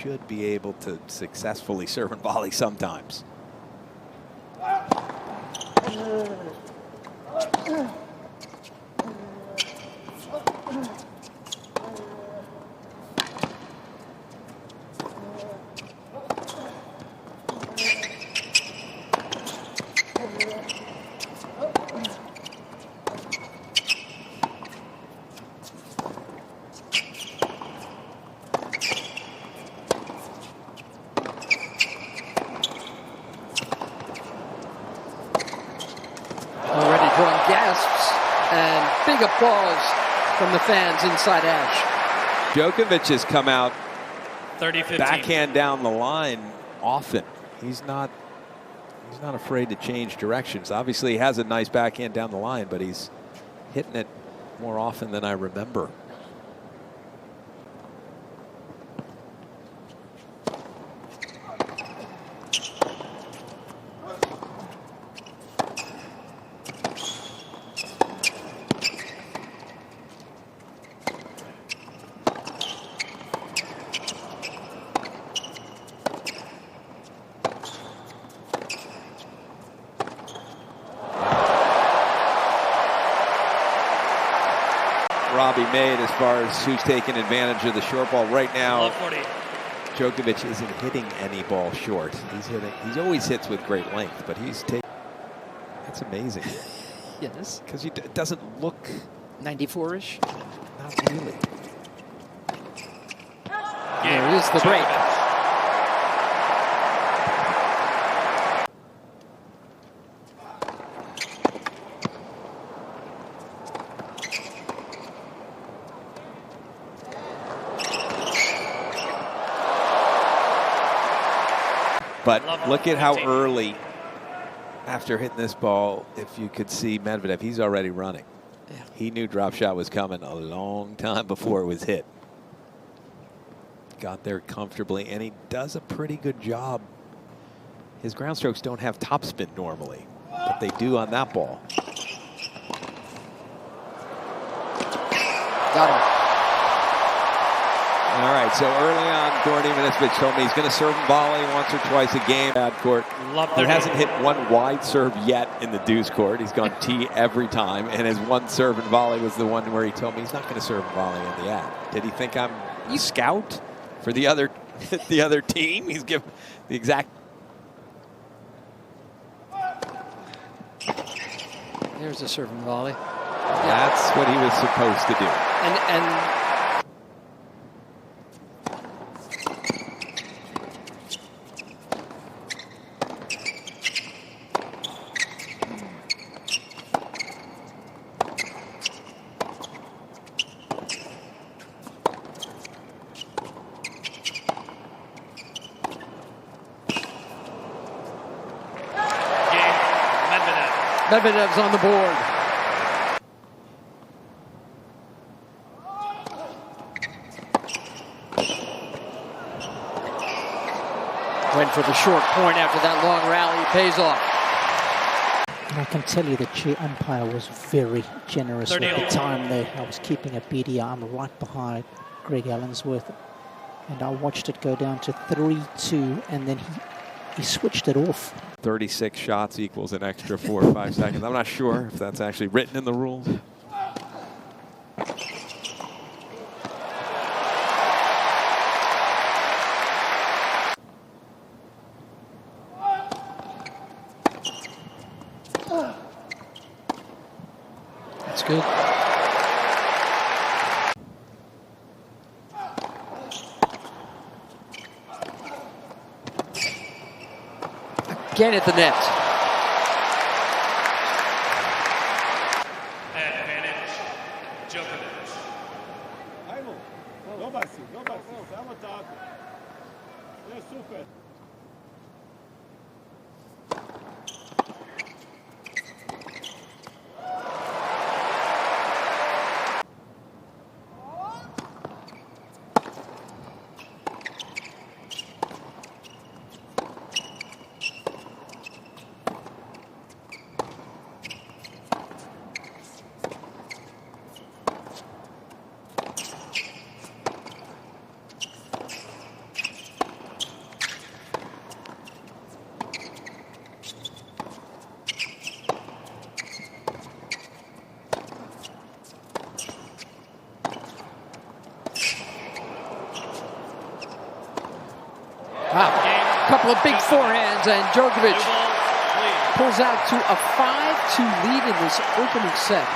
should be able to successfully serve and volley sometimes. Already drawing gasps and big applause from the fans inside Ash. Djokovic has come out 30-15. backhand down the line often. He's not afraid to change directions. Obviously, he has a nice backhand down the line, but he's hitting it more often than I remember. Robbie made as far as who's taking advantage of the short ball right now. Djokovic isn't hitting any ball short. He always hits with great length, but he's taking. That's amazing. Yes. Because it doesn't look 94-ish. not really. There is the break. But look at how early, after hitting this ball, if you could see Medvedev, he's already running. Yeah. He knew drop shot was coming a long time before it was hit. Got there comfortably, and he does a pretty good job. His ground strokes don't have topspin normally, but they do on that ball. Got him. All right, so early on, Gordy Ivanisevic told me he's going to serve and volley once or twice a game. Bad court. He hasn't hit one wide serve yet in the deuce court. He's gone tee every time, and his one serve and volley was the one where he told me he's not going to serve and volley in the ad. Did he think I'm a scout for the other team? He's given the exact. There's a serve and volley. That's what he was supposed to do. And Medvedev's on the board. Went for the short point after that long rally. Pays off. And I can tell you the chair umpire was very generous with the time there. I was keeping a beady arm right behind Greg Allensworth. And I watched it go down to 3-2, and then he switched it off. 36 shots equals an extra 4 or 5 seconds. I'm not sure if that's actually written in the rules. That's good. Again at the net. Advantage, Djokovic. Não vai sim, sai anotado. É super. Wow. A couple of big forehands, and Djokovic pulls out to a 5-2 lead in this opening set.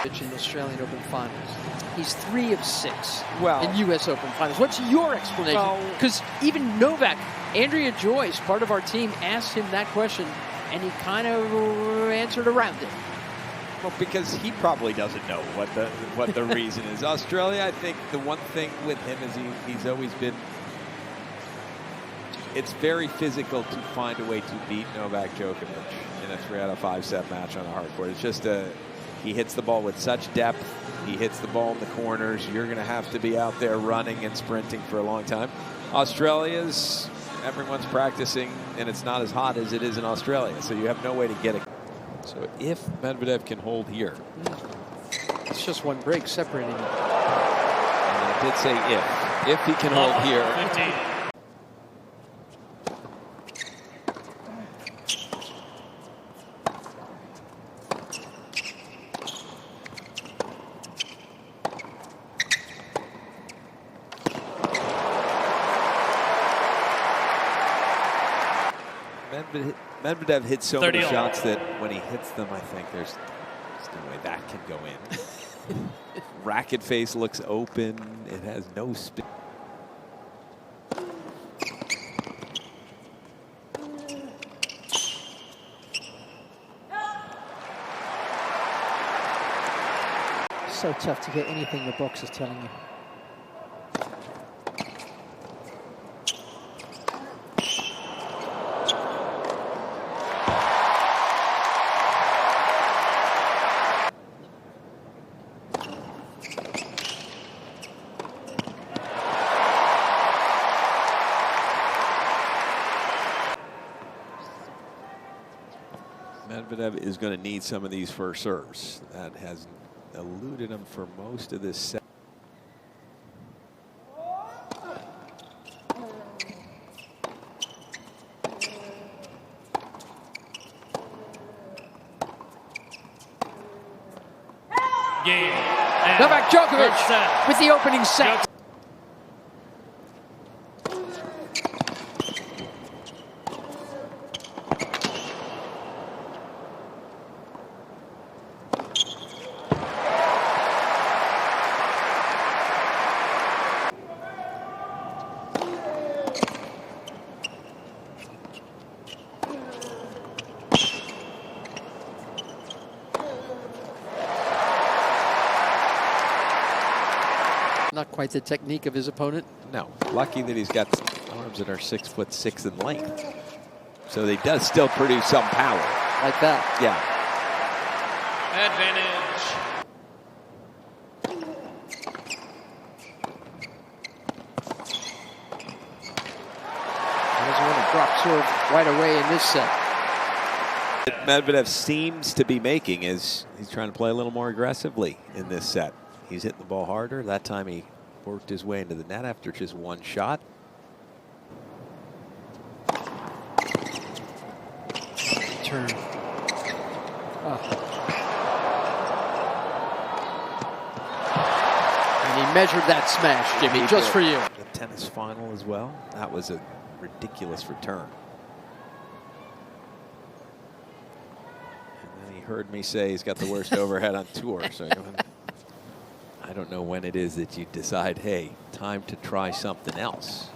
In the Australian Open Finals. He's 3 of 6 in U.S. Open Finals. What's your explanation? Because even Novak, Andrea Joyce, part of our team, asked him that question, and he kind of answered around it. Well, because he probably doesn't know what the reason is. Australia, I think the one thing with him is he's always been. It's very physical to find a way to beat Novak Djokovic in a 3 out of 5 set match on a hard court. It's just he hits the ball with such depth. He hits the ball in the corners. You're going to have to be out there running and sprinting for a long time. Australia's, everyone's practicing, and it's not as hot as it is in Australia, so you have no way to get it. So if Medvedev can hold here. It's just one break separating them. And I did say if he can hold here. 15. Medvedev hits so many 30-all. shots that when he hits them, I think there's no way that can go in. Racket face looks open. It has no spin. So tough to get anything the box is telling you. Medvedev is going to need some of these first serves. That has eluded him for most of this set. Game. Novak Djokovic with the opening set. Not quite the technique of his opponent. No, lucky that he's got arms that are 6'6" in length. So they does still produce some power. Like that. Yeah. Advantage. He doesn't want to drop serve right away in this set. Medvedev seems to be making is he's trying to play a little more aggressively in this set. He's hitting the ball harder. That time he worked his way into the net after just one shot. Turn. And he measured that smash, Jimmy, just for you. The tennis final as well. That was a ridiculous return. And then he heard me say he's got the worst overhead on tour. So I don't know when it is that you decide, hey, time to try something else.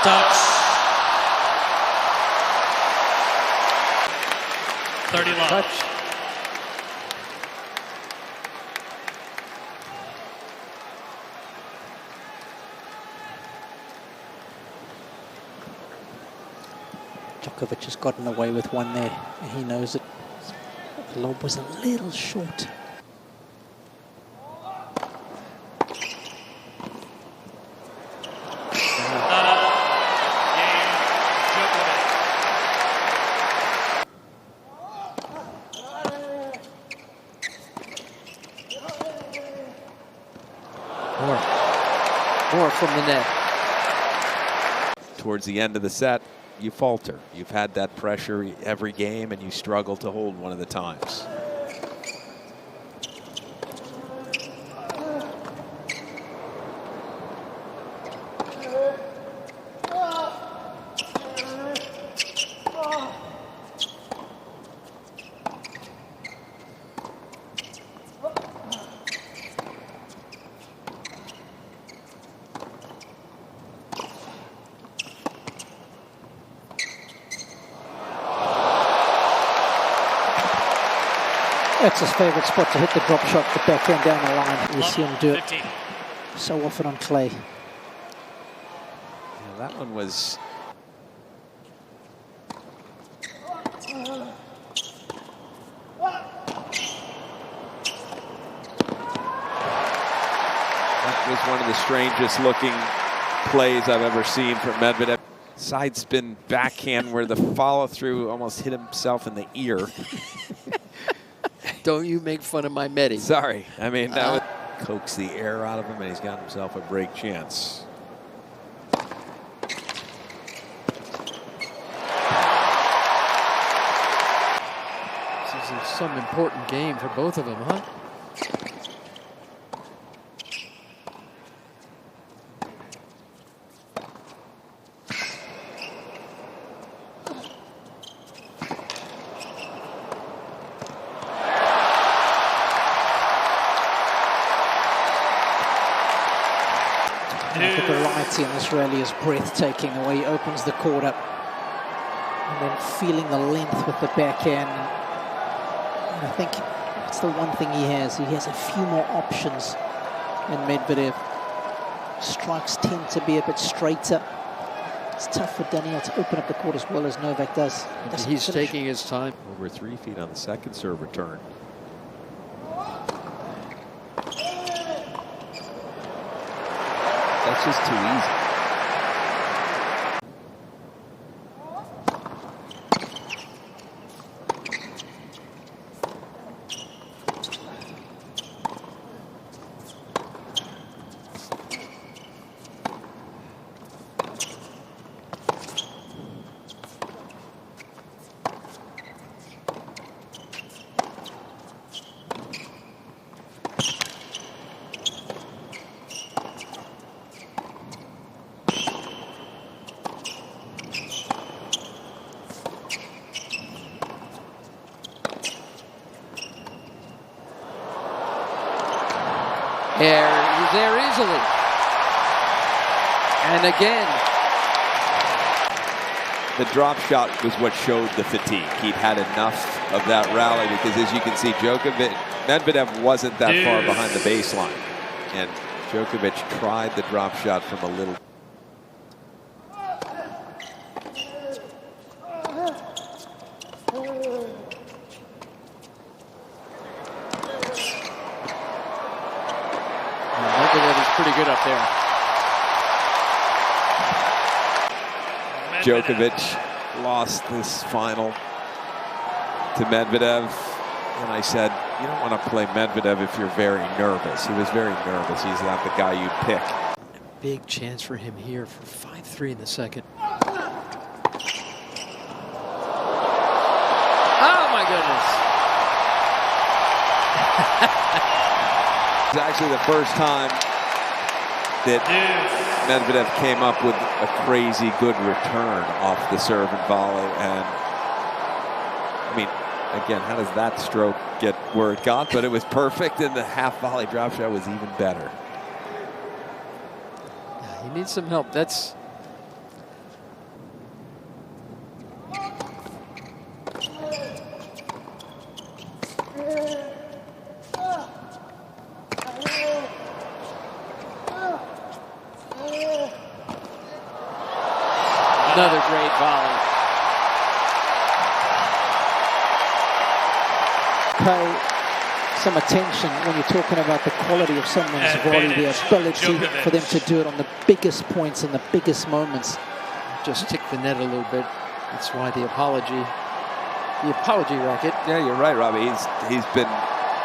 Touch. 30 love. Touch. Djokovic has gotten away with one there. He knows it. The lob was a little short. More from the net. Towards the end of the set, you falter. You've had that pressure every game, and you struggle to hold one of the times. That's his favourite spot, to hit the drop shot, the backhand down the line. You see him do it 15. so often on clay. Yeah, that one was... That was one of the strangest looking plays I've ever seen from Medvedev. Side spin backhand where the follow through almost hit himself in the ear. Don't you make fun of my Medi. Sorry, I mean, that would coax the air out of him, and he's got himself a break chance. This is some important game for both of them, huh? The variety in this rally is breathtaking, the way he opens the court up and then feeling the length with the backhand. And I think it's the one thing he has. He has a few more options than Medvedev. Strikes tend to be a bit straighter. It's tough for Daniil to open up the court as well as Novak does. He's taking his time. Over 3 feet on the second serve return. That's just too easy. He's there easily. And again. The drop shot was what showed the fatigue. He'd had enough of that rally because, as you can see, Medvedev wasn't that far behind the baseline. And Djokovic tried the drop shot from a little. Medvedev is pretty good up there. Djokovic lost this final to Medvedev. And I said, you don't want to play Medvedev if you're very nervous. He was very nervous. He's not the guy you'd pick. Big chance for him here for 5-3 in the second. Oh, my goodness. It's actually the first time that Medvedev came up with a crazy good return off the serve and volley. And, I mean, again, how does that stroke get where it got? But it was perfect, and the half volley drop shot was even better. Yeah, he needs some help. That's... Another great volley. Pay some attention when you're talking about the quality of someone's volley, the ability for them to do it on the biggest points and the biggest moments. Just tick the net a little bit. That's why the apology racket. Yeah, you're right, Robbie. He's been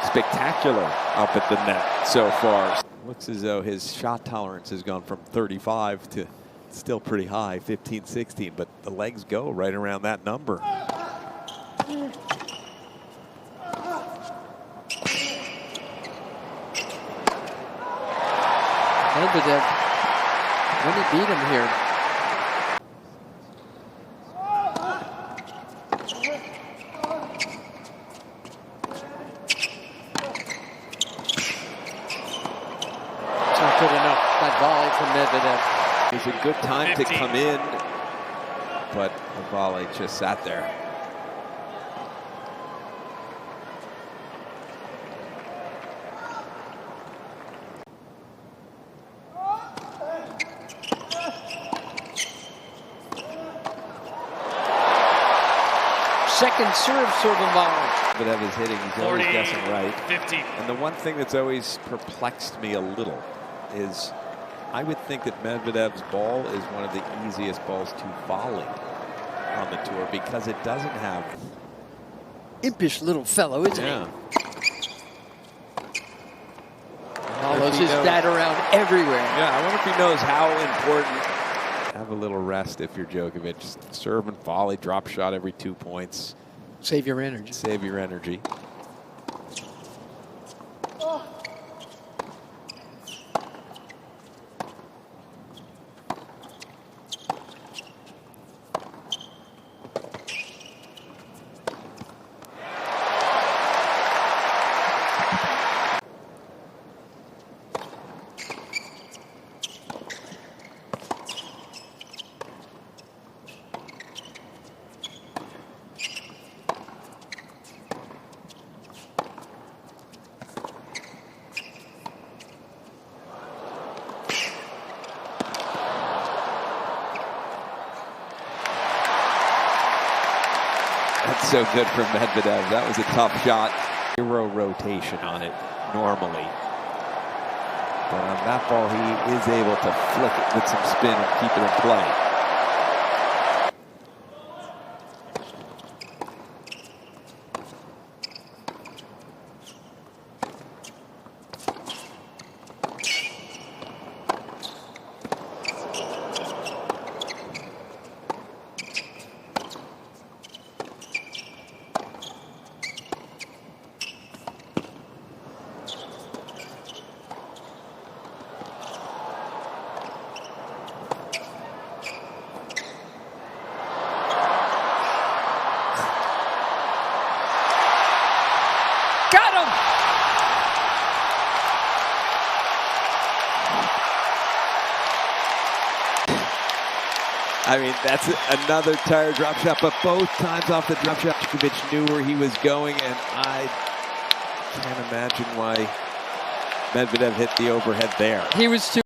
spectacular up at the net so far. Looks as though his shot tolerance has gone from 35 to still pretty high, 15, 16, but the legs go right around that number. Medvedev, when he beat him here. It's not good enough. That volley from Medvedev. It's a good time 15. to come in, but the volley just sat there. Second serve volley. Medvedev is hitting, he's 40, always guessing right. 50. And the one thing that's always perplexed me a little is I would think that Medvedev's ball is one of the easiest balls to volley on the tour because it doesn't have. Impish little fellow, isn't Yeah. he? Follows his dad around everywhere. Yeah, I wonder if he knows how important. Have a little rest if you're Djokovic. Serve and volley, drop shot every 2 points. Save your energy. Save your energy. That's so good for Medvedev. That was a tough shot. Zero rotation on it normally. But on that ball, he is able to flick it with some spin and keep it in play. Got him! I mean, that's another tired drop shot, but both times off the drop shot, Djokovic knew where he was going, and I can't imagine why Medvedev hit the overhead there. He was too.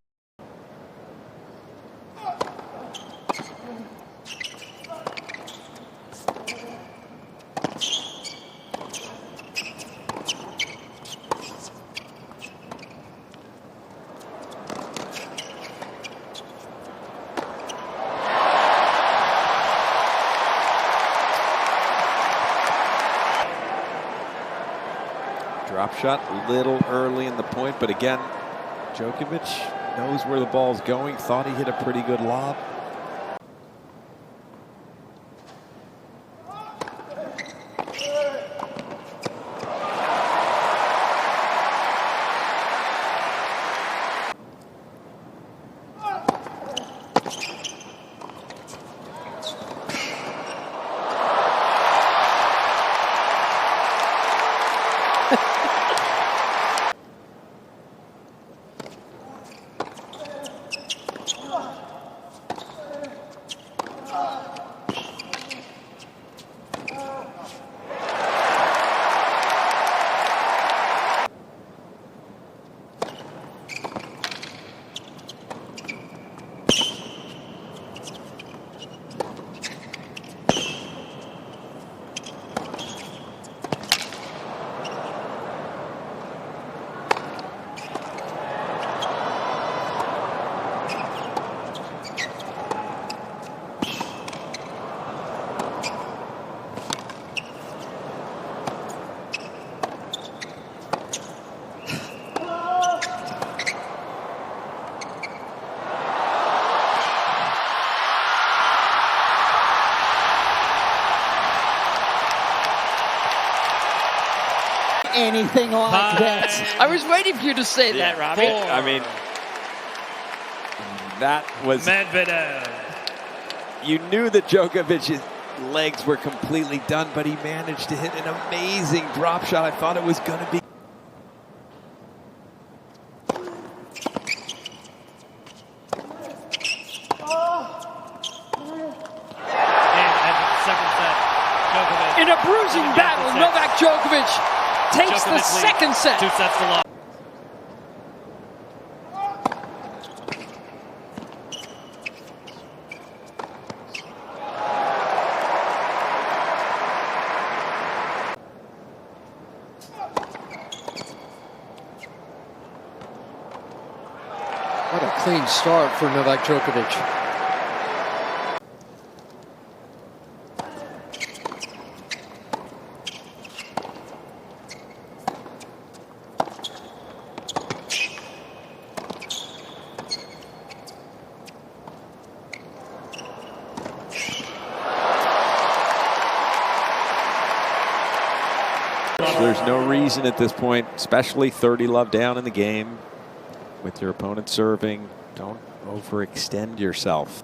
Drop shot a little early in the point, but again, Djokovic knows where the ball's going. Thought he hit a pretty good lob. anything like that. I was waiting for you to say that, Robbie. I mean, that was... Medvedev. You knew that Djokovic's legs were completely done, but he managed to hit an amazing drop shot. I thought it was going to be... In a bruising battle, Novak Djokovic takes the second set. 2 sets to love. What a clean start for Novak Djokovic. There's no reason at this point, especially 30-love down in the game, with your opponent serving, don't overextend yourself.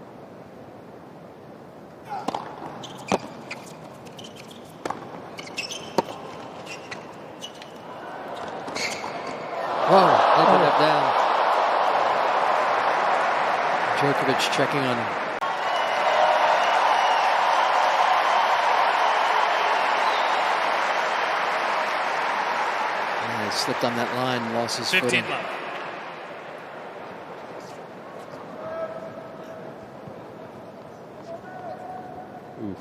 Whoa, open it down. Djokovic checking on him. He slipped on that line, lost his 15 footing. love. Oof.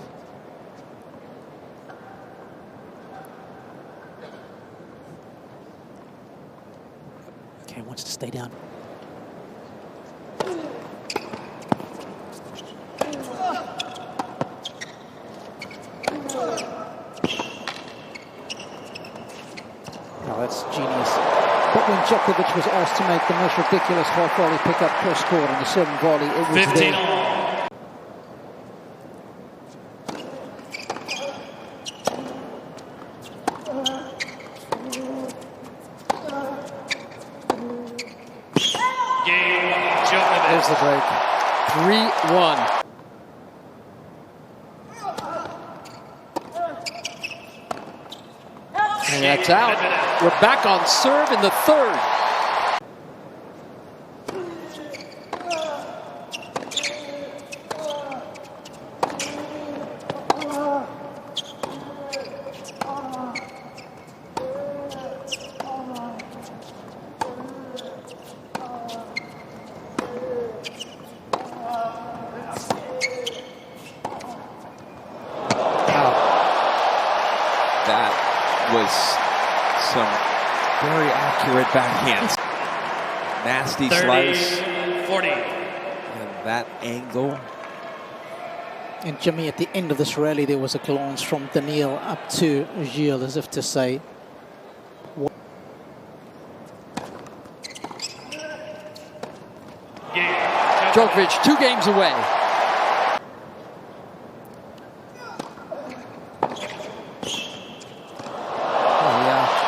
Okay, wants to stay down. Now that's genius. But when Djokovic was asked to make the most ridiculous half volley pickup cross court in the 7 volley, it was 15 there. all. Game Djokovic. There's the break. 3-1. And that's out. We're back on serve in the third. That was some very accurate backhands. Nasty 30, slice. 40. And that angle. And Jimmy, at the end of this rally, there was a glance from Daniil up to Gilles as if to say, Game Djokovic 2 games away. Oh, yeah.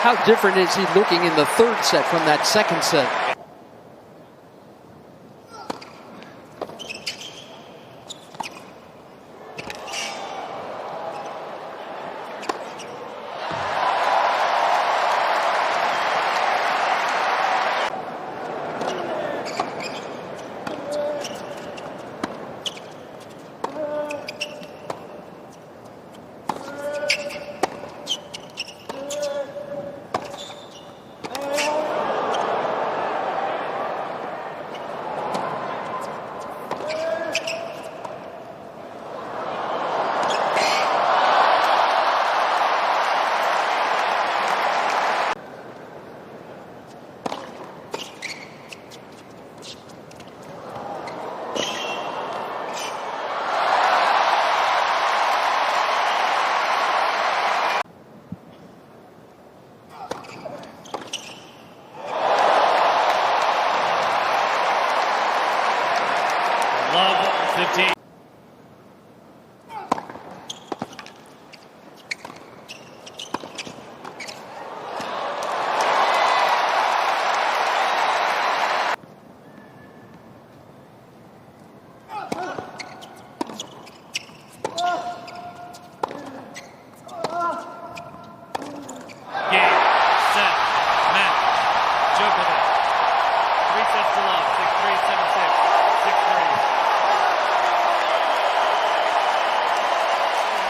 How different is he looking in the third set from that second set?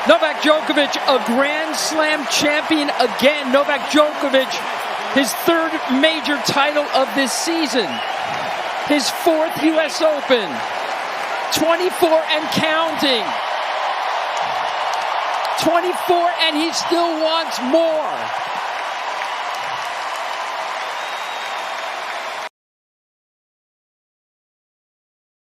Novak Djokovic, a Grand Slam champion again. Novak Djokovic, his third major title of this season. His fourth U.S. Open. 24 and counting. 24 and he still wants more.